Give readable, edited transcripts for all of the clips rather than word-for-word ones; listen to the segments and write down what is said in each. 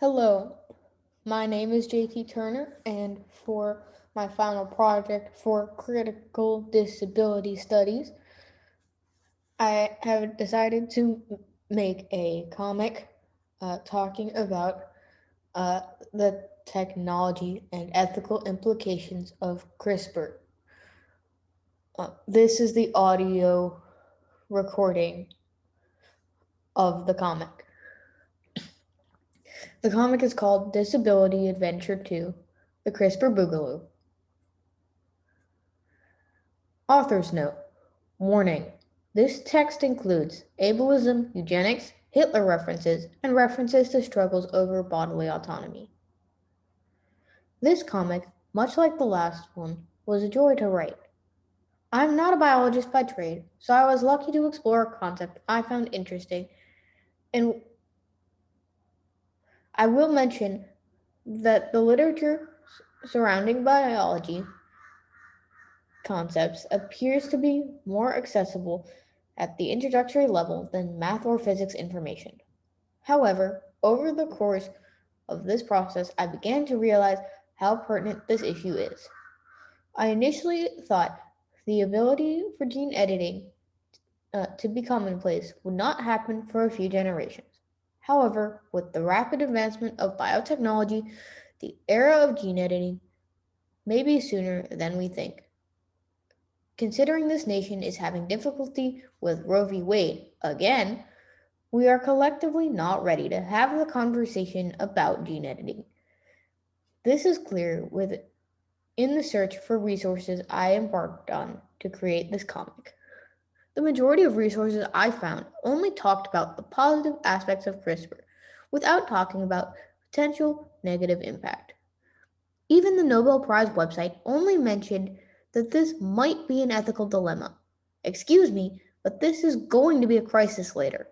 Hello, my name is JT Turner, and for my final project for critical disability studies, I have decided to make a comic talking about uh, the technology and ethical implications of CRISPR. This is the audio recording of the comic. The comic is called Disability Adventure 2, The CRISPR Boogaloo. Author's note. Warning: this text includes ableism, eugenics, Hitler references, and references to struggles over bodily autonomy. This comic, much like the last one, was a joy to write. I'm not a biologist by trade, so I was lucky to explore a concept I found interesting, and I will mention that the literature surrounding biology concepts appears to be more accessible at the introductory level than math or physics information. However, over the course of this process, I began to realize how pertinent this issue is. I initially thought the ability for gene editing to be commonplace would not happen for a few generations. However, with the rapid advancement of biotechnology, the era of gene editing may be sooner than we think. Considering this nation is having difficulty with Roe v. Wade again, we are collectively not ready to have the conversation about gene editing. This is clear in the search for resources I embarked on to create this comic. The majority of resources I found only talked about the positive aspects of CRISPR without talking about potential negative impact. Even the Nobel Prize website only mentioned that this might be an ethical dilemma. Excuse me, but this is going to be a crisis later.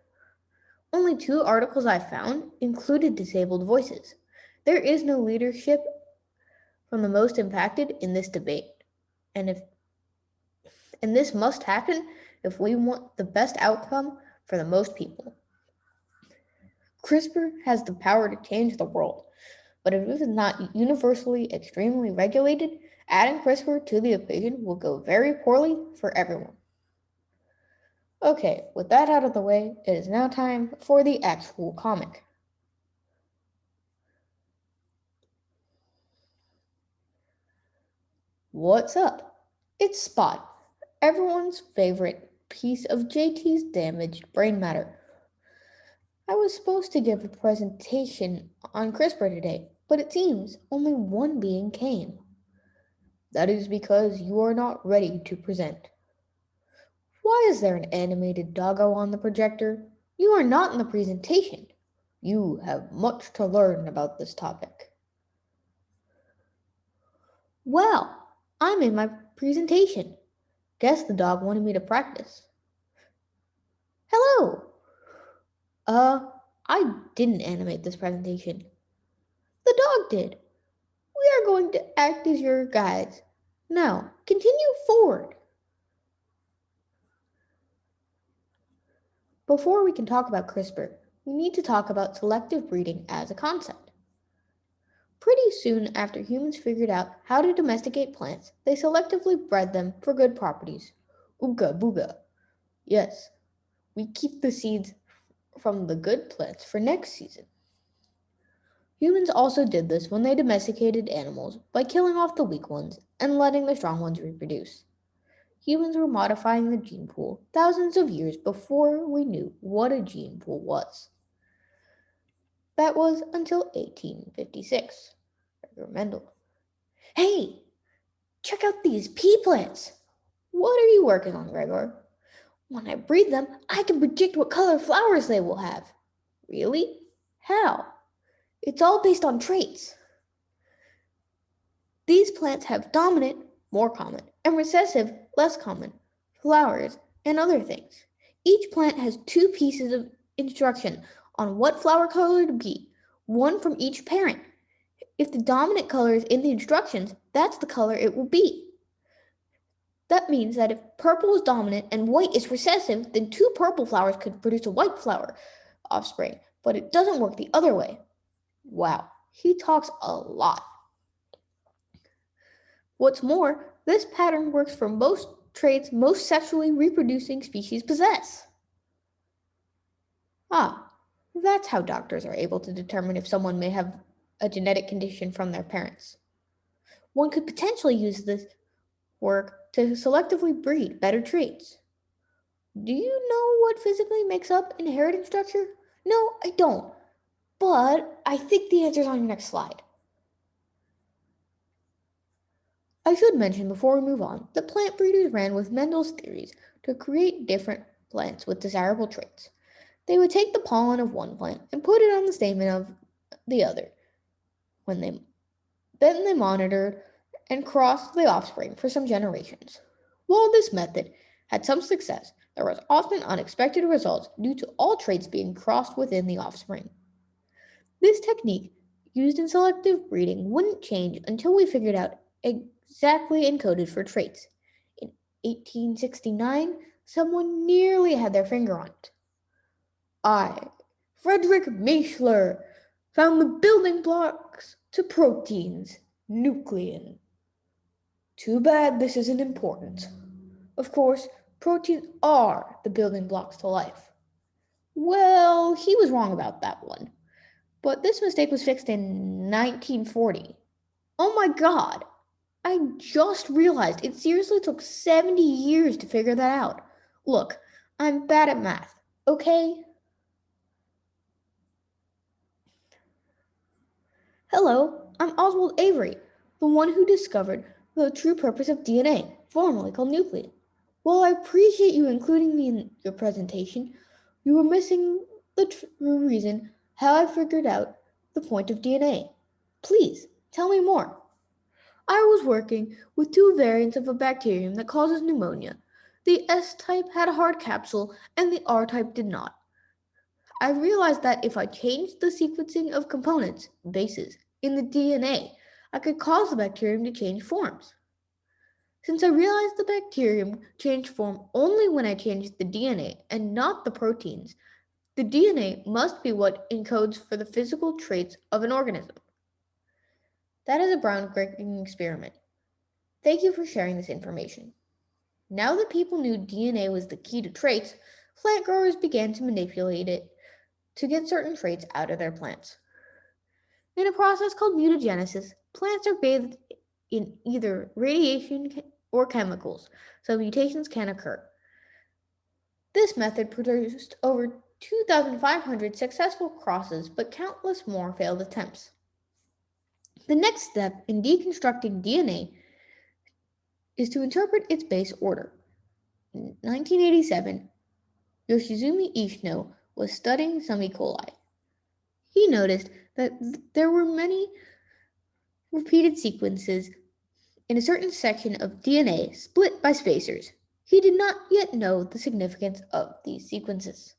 Only two articles I found included disabled voices. There is no leadership from the most impacted in this debate. And if and this must happen if we want the best outcome for the most people. CRISPR has the power to change the world, but if it is not universally extremely regulated, adding CRISPR to the equation will go very poorly for everyone. Okay, with that out of the way, it is now time for the actual comic. What's up? It's Spot, everyone's favorite piece of JT's damaged brain matter. I was supposed to give a presentation on CRISPR today, but it seems only one being came. That is because you are not ready to present. Why is there an animated doggo on the projector? You are not in the presentation. You have much to learn about this topic. Well, I'm in my presentation. Guess the dog wanted me to practice. Hello! I didn't animate this presentation. The dog did. We are going to act as your guides. Now, continue forward. Before we can talk about CRISPR, we need to talk about selective breeding as a concept. Pretty soon after humans figured out how to domesticate plants, they selectively bred them for good properties. Ooga booga. Yes, we keep the seeds from the good plants for next season. Humans also did this when they domesticated animals by killing off the weak ones and letting the strong ones reproduce. Humans were modifying the gene pool thousands of years before we knew what a gene pool was. That was until 1856. Gregor Mendel. Hey, check out these pea plants! What are you working on, Gregor? When I breed them, I can predict what color flowers they will have. Really? How? It's all based on traits. These plants have dominant, more common, and recessive, less common, flowers, and other things. Each plant has two pieces of instruction on what flower color to be, one from each parent. If the dominant color is in the instructions, that's the color it will be. That means that if purple is dominant and white is recessive, then two purple flowers could produce a white flower offspring, but it doesn't work the other way. Wow, he talks a lot. What's more, this pattern works for most traits most sexually reproducing species possess. Ah, that's how doctors are able to determine if someone may have a genetic condition from their parents. One could potentially use this work to selectively breed better traits. Do you know what physically makes up inheritance structure? No, I don't, but I think the answer's on your next slide. I should mention before we move on that plant breeders ran with Mendel's theories to create different plants with desirable traits. They would take the pollen of one plant and put it on the stamen of the other. When they Then they monitored and crossed the offspring for some generations. While this method had some success, there was often unexpected results due to all traits being crossed within the offspring. This technique, used in selective breeding, wouldn't change until we figured out exactly encoded for traits. In 1869, someone nearly had their finger on it. I, Frederick Meichler, found the building blocks to proteins, nuclein. Too bad this isn't important. Of course, proteins are the building blocks to life. Well, he was wrong about that one. But this mistake was fixed in 1940. Oh my god! I just realized it seriously took 70 years to figure that out. Look, I'm bad at math, okay? Hello, I'm Oswald Avery, the one who discovered the true purpose of DNA, formerly called nuclein. While I appreciate you including me in your presentation, you were missing the true reason how I figured out the point of DNA. Please, tell me more. I was working with two variants of a bacterium that causes pneumonia. The S type had a hard capsule and the R type did not. I realized that if I changed the sequencing of components, bases, in the DNA, I could cause the bacterium to change forms. Since I realized the bacterium changed form only when I changed the DNA and not the proteins, the DNA must be what encodes for the physical traits of an organism. That is a groundbreaking experiment. Thank you for sharing this information. Now that people knew DNA was the key to traits, plant growers began to manipulate it to get certain traits out of their plants. In a process called mutagenesis, plants are bathed in either radiation or chemicals, so mutations can occur. This method produced over 2,500 successful crosses, but countless more failed attempts. The next step in deconstructing DNA is to interpret its base order. In 1987, Yoshizumi Ishino was studying some E. coli. He noticed that there were many repeated sequences in a certain section of DNA split by spacers. He did not yet know the significance of these sequences.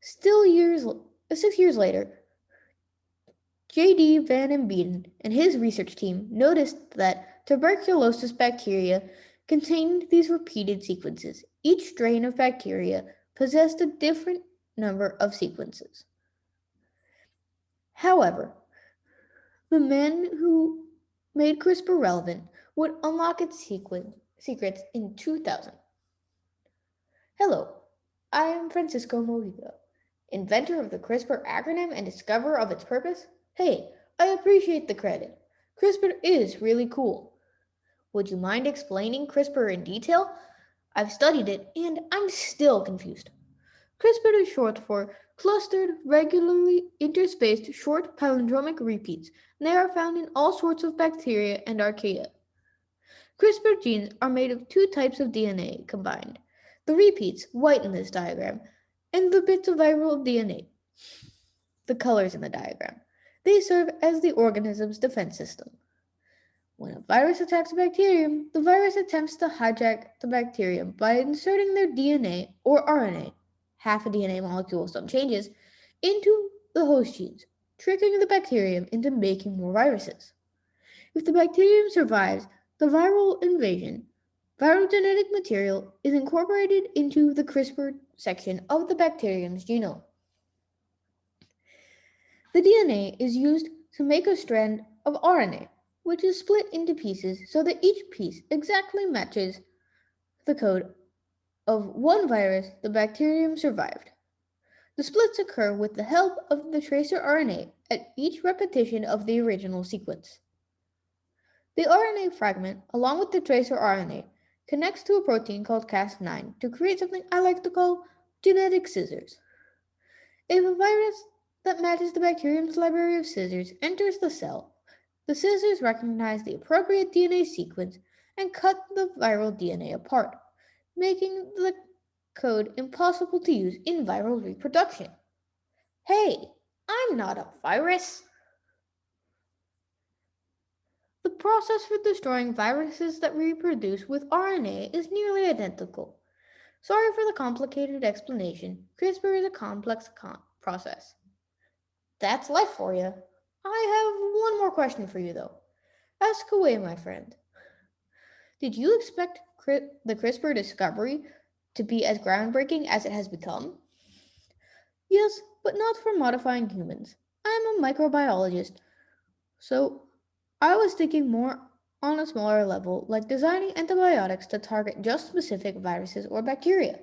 Still 6 years later, J.D. Van Emden and his research team noticed that tuberculosis bacteria contained these repeated sequences. Each strain of bacteria possessed a different number of sequences. However, the men who made CRISPR relevant would unlock its secrets in 2000. Hello, I am Francisco Mojica, inventor of the CRISPR acronym and discoverer of its purpose. Hey, I appreciate the credit. CRISPR is really cool. Would you mind explaining CRISPR in detail? I've studied it and I'm still confused. CRISPR is short for clustered, regularly interspaced short palindromic repeats, and they are found in all sorts of bacteria and archaea. CRISPR genes are made of two types of DNA combined. The repeats, white in this diagram, and the bits of viral DNA, the colors in the diagram. They serve as the organism's defense system. When a virus attacks a bacterium, the virus attempts to hijack the bacterium by inserting their DNA or RNA, half a DNA molecule, some changes, into the host genes, tricking the bacterium into making more viruses. If the bacterium survives the viral invasion, viral genetic material is incorporated into the CRISPR section of the bacterium's genome. The DNA is used to make a strand of RNA, which is split into pieces so that each piece exactly matches the code of one virus the bacterium survived. The splits occur with the help of the tracer RNA at each repetition of the original sequence. The RNA fragment, along with the tracer RNA, connects to a protein called Cas9 to create something I like to call genetic scissors. If a virus that matches the bacterium's library of scissors enters the cell, the scissors recognize the appropriate DNA sequence and cut the viral DNA apart, making the code impossible to use in viral reproduction. Hey, I'm not a virus. The process for destroying viruses that reproduce with RNA is nearly identical. Sorry for the complicated explanation. CRISPR is a complex process. That's life for you. I have one more question for you, though. Ask away, my friend. Did you expect the CRISPR discovery to be as groundbreaking as it has become? Yes, but not for modifying humans. I'm a microbiologist, so I was thinking more on a smaller level, like designing antibiotics to target just specific viruses or bacteria.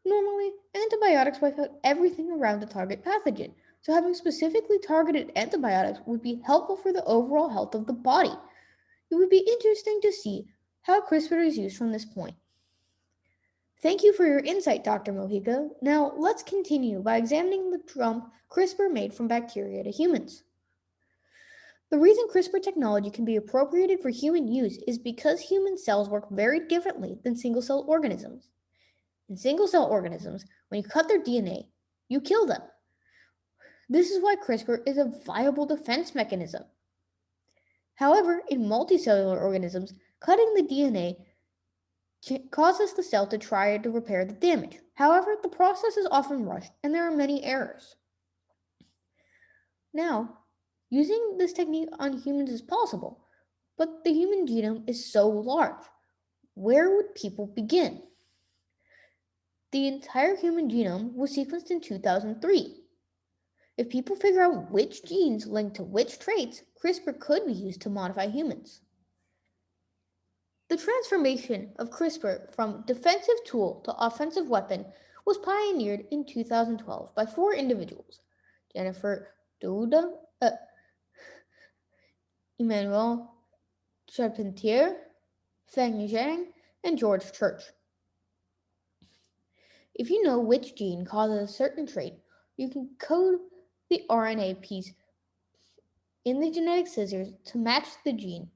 Normally, antibiotics wipe out everything around the target pathogen, so having specifically targeted antibiotics would be helpful for the overall health of the body. It would be interesting to see how CRISPR is used from this point. Thank you for your insight, Dr. Mojica. Now, let's continue by examining the jump CRISPR made from bacteria to humans. The reason CRISPR technology can be appropriated for human use is because human cells work very differently than single cell organisms. In single cell organisms, when you cut their DNA, you kill them. This is why CRISPR is a viable defense mechanism. However, in multicellular organisms, cutting the DNA causes the cell to try to repair the damage. However, the process is often rushed and there are many errors. Now, using this technique on humans is possible, but the human genome is so large. Where would people begin? The entire human genome was sequenced in 2003. If people figure out which genes link to which traits, CRISPR could be used to modify humans. The transformation of CRISPR from defensive tool to offensive weapon was pioneered in 2012 by four individuals: Jennifer Doudna, Emmanuel Charpentier, Feng Zhang, and George Church. If you know which gene causes a certain trait, you can code the RNA piece in the genetic scissors to match the gene.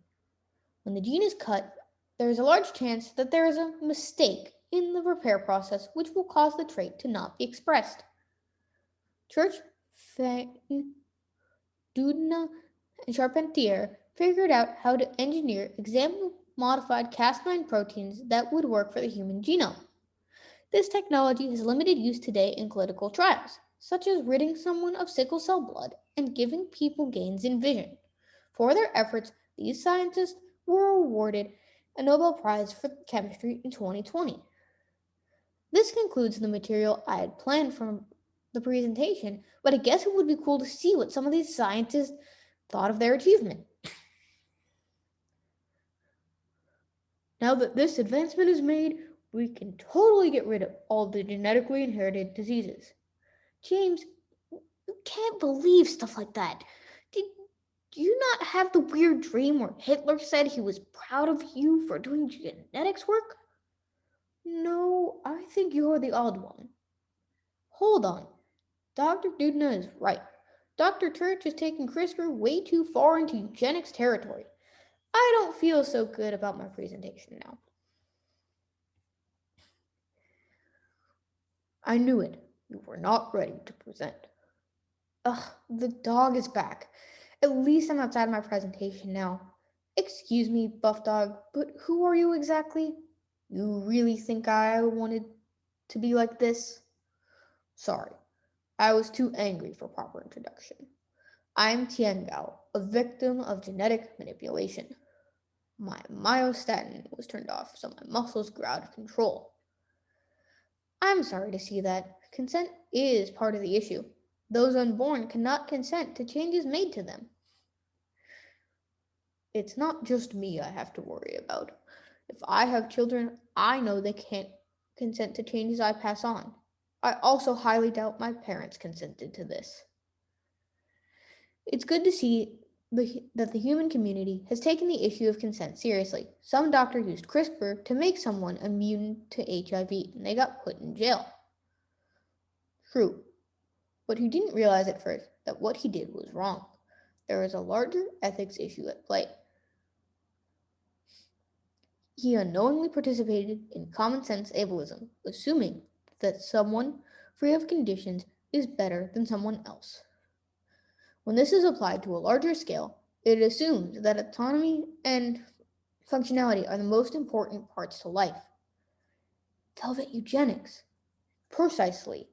When the gene is cut, there is a large chance that there is a mistake in the repair process which will cause the trait to not be expressed. Church, Feng, Doudna, and Charpentier figured out how to engineer example-modified Cas9 proteins that would work for the human genome. This technology has limited use today in clinical trials, such as ridding someone of sickle cell blood and giving people gains in vision. For their efforts, these scientists were awarded a Nobel Prize for Chemistry in 2020. This concludes the material I had planned from the presentation, but I guess it would be cool to see what some of these scientists thought of their achievement. Now that this advancement is made, we can totally get rid of all the genetically inherited diseases. James, you can't believe stuff like that. Did you not have the weird dream where Hitler said he was proud of you for doing genetics work? No, I think you're the odd one. Hold on. Dr. Dudna is right. Dr. Church is taking CRISPR way too far into eugenics territory. I don't feel so good about my presentation now. I knew it. You were not ready to present. Ugh, the dog is back. At least I'm outside my presentation now. Excuse me, Buff Dog, but who are you exactly? You really think I wanted to be like this? Sorry, I was too angry for proper introduction. I'm Tiangao, a victim of genetic manipulation. My myostatin was turned off, so my muscles grew out of control. I'm sorry to see that. Consent is part of the issue. Those unborn cannot consent to changes made to them. It's not just me I have to worry about. If I have children, I know they can't consent to changes I pass on. I also highly doubt my parents consented to this. It's good to see that the human community has taken the issue of consent seriously. Some doctor used CRISPR to make someone immune to HIV and they got put in jail. True, but he didn't realize at first that what he did was wrong. There is a larger ethics issue at play. He unknowingly participated in common sense ableism, assuming that someone free of conditions is better than someone else. When this is applied to a larger scale, it assumes that autonomy and functionality are the most important parts to life. Velvet eugenics. Precisely.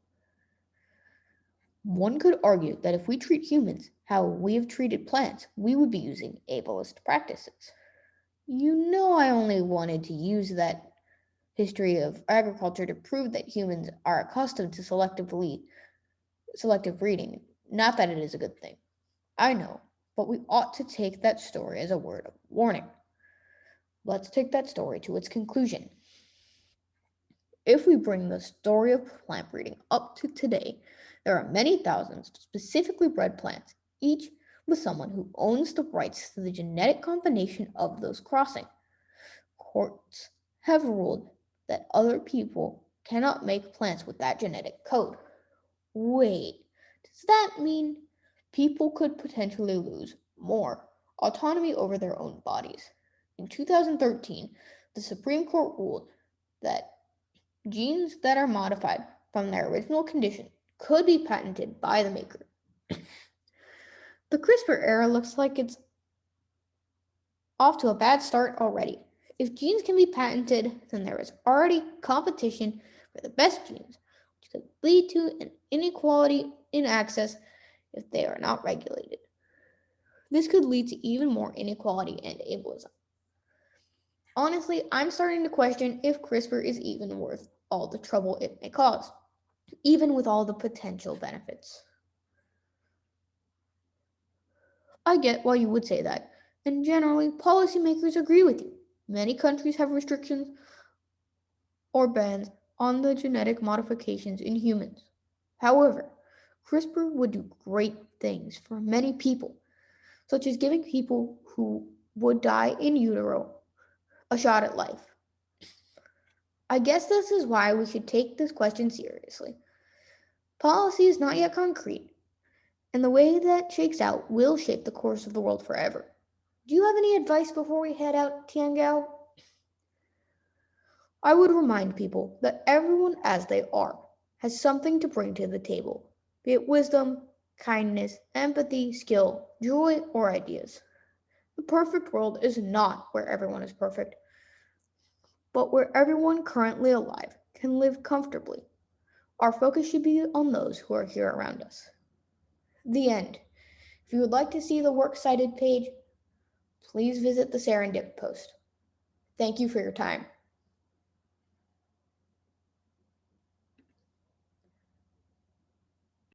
One could argue that if we treat humans how we have treated plants, we would be using ableist practices. You know, I only wanted to use that history of agriculture to prove that humans are accustomed to selective breeding. Not that it is a good thing. I know, but we ought to take that story as a word of warning. Let's take that story to its conclusion. If we bring the story of plant breeding up to today, there are many thousands of specifically bred plants, each with someone who owns the rights to the genetic combination of those crossing. Courts have ruled that other people cannot make plants with that genetic code. Wait, does that mean people could potentially lose more autonomy over their own bodies? In 2013, the Supreme Court ruled that genes that are modified from their original condition could be patented by the maker. The CRISPR era looks like it's off to a bad start already. If genes can be patented, then there is already competition for the best genes, which could lead to an inequality in access if they are not regulated. This could lead to even more inequality and ableism. Honestly, I'm starting to question if CRISPR is even worth all the trouble it may cause, even with all the potential benefits. I get why you would say that, and generally, policymakers agree with you. Many countries have restrictions or bans on the genetic modifications in humans. However, CRISPR would do great things for many people, such as giving people who would die in utero a shot at life. I guess this is why we should take this question seriously. Policy is not yet concrete, and the way that shakes out will shape the course of the world forever. Do you have any advice before we head out, Tiangao? I would remind people that everyone as they are has something to bring to the table, be it wisdom, kindness, empathy, skill, joy, or ideas. The perfect world is not where everyone is perfect, but where everyone currently alive can live comfortably. Our focus should be on those who are here around us. The end. If you would like to see the works cited page, please visit the Serendip post. Thank you for your time.